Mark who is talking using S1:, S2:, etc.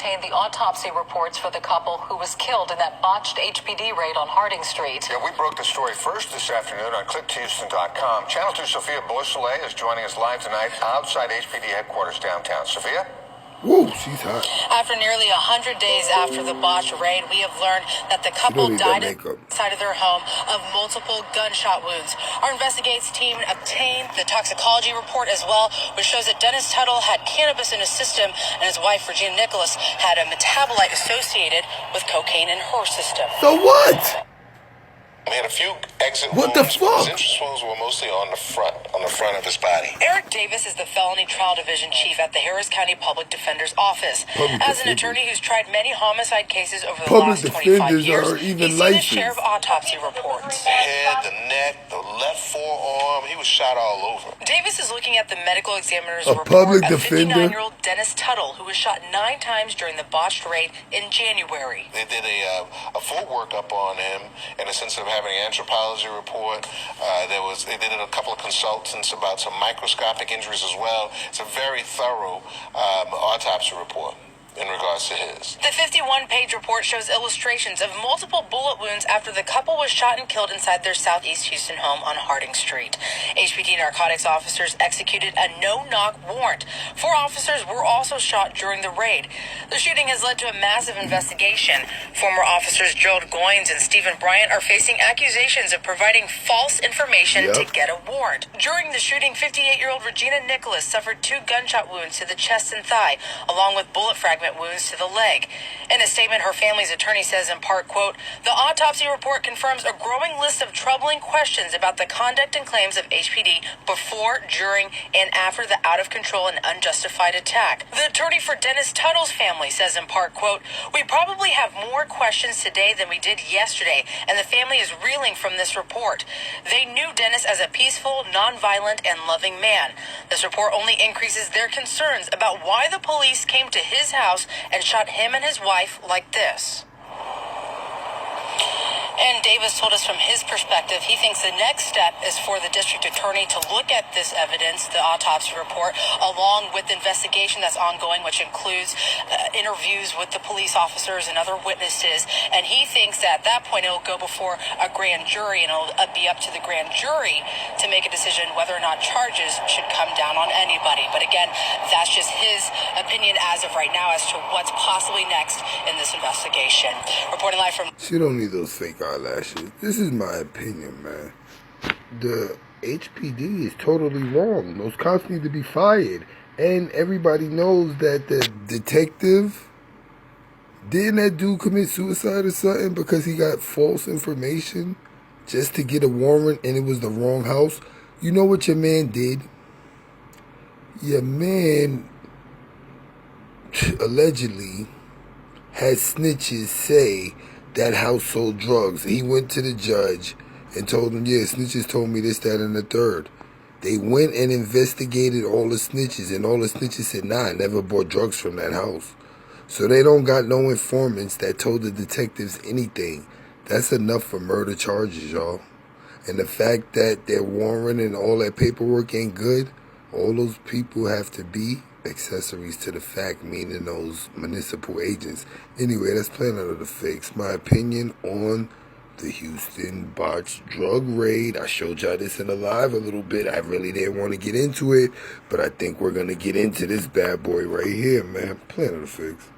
S1: obtain the autopsy reports for the couple who was killed in that botched HPD raid on Harding Street.
S2: Yeah, we broke the story first this afternoon on ClickToHouston.com. Channel 2 Sophia Beausoleil is joining us live tonight outside HPD headquarters downtown. Sophia?
S3: Woo, she's hot.
S1: After nearly 100 days after the botched raid, we have learned that the couple died inside of their home of multiple gunshot wounds. Our investigations team obtained the toxicology report as well, which shows that Dennis Tuttle had cannabis in his system and his wife, Regina Nicholas, had a metabolite associated with cocaine in her system.
S3: So what?
S4: He had a few exit
S3: wounds.
S4: What the
S3: fuck?
S4: His entrance wounds were mostly on the front of his body.
S1: Eric Davis is the Felony Trial Division Chief at the Harris County Public Defender's Office. As an attorney who's tried many homicide cases over the last 25 years, he's seen his share of autopsy reports.
S4: The head, the neck, the left forearm, he was shot all over.
S1: Davis is looking at the medical examiner's
S3: report of 59-year-old
S1: Dennis Tuttle, who was shot 9 times during the botched raid in January.
S4: They did a full workup on him in the sense of having an anthropology report. They did a couple of consultants about some microscopic injuries as well. It's a very thorough autopsy report in regards to his.
S1: The 51-page report shows illustrations of multiple bullet wounds after the couple was shot and killed inside their Southeast Houston home on Harding Street. HPD narcotics officers executed a no-knock warrant. 4 officers were also shot during the raid. The shooting has led to a massive investigation. Former officers Gerald Goins and Stephen Bryant are facing accusations of providing false information to get a warrant. During the shooting, 58-year-old Regina Nicholas suffered 2 gunshot wounds to the chest and thigh, along with bullet fragments wounds to the leg. In a statement, her family's attorney says in part, quote, "The autopsy report confirms a growing list of troubling questions about the conduct and claims of HPD before, during, and after the out-of-control and unjustified attack." The attorney for Dennis Tuttle's family says in part, quote, "We probably have more questions today than we did yesterday, and the family is reeling from this report. They knew Dennis as a peaceful, nonviolent, and loving man. This report only increases their concerns about why the police came to his house and shot him and his wife like this." And Davis told us from his perspective, he thinks the next step is for the district attorney to look at this evidence, the autopsy report, along with the investigation that's ongoing, which includes interviews with the police officers and other witnesses. And he thinks that at that point it will go before a grand jury, and it'll be up to the grand jury to make a decision whether or not charges should come down on anybody. But again, that's just his opinion as of right now as to what's possibly next in this investigation. Reporting live from...
S3: She don't need those fake eyelashes. This is my opinion, man. The HPD is totally wrong. Those cops need to be fired. And everybody knows that the detective, didn't that dude commit suicide or something because he got false information just to get a warrant and it was the wrong house? You know what your man did? Your man allegedly had snitches say that house sold drugs. He went to the judge and told him, yeah, snitches told me this, that, and the third. They went and investigated all the snitches, and all the snitches said, nah, I never bought drugs from that house. So they don't got no informants that told the detectives anything. That's enough for murder charges, y'all. And the fact that their warrant and all that paperwork ain't good, all those people have to be accessories to the fact, meaning those municipal agents. Anyway, that's Planet of the Fakes. My opinion on the Houston botched drug raid. I showed y'all this in the live a little bit. I really didn't want to get into it, but I think we're going to get into this bad boy right here, man. Planet of the Fakes.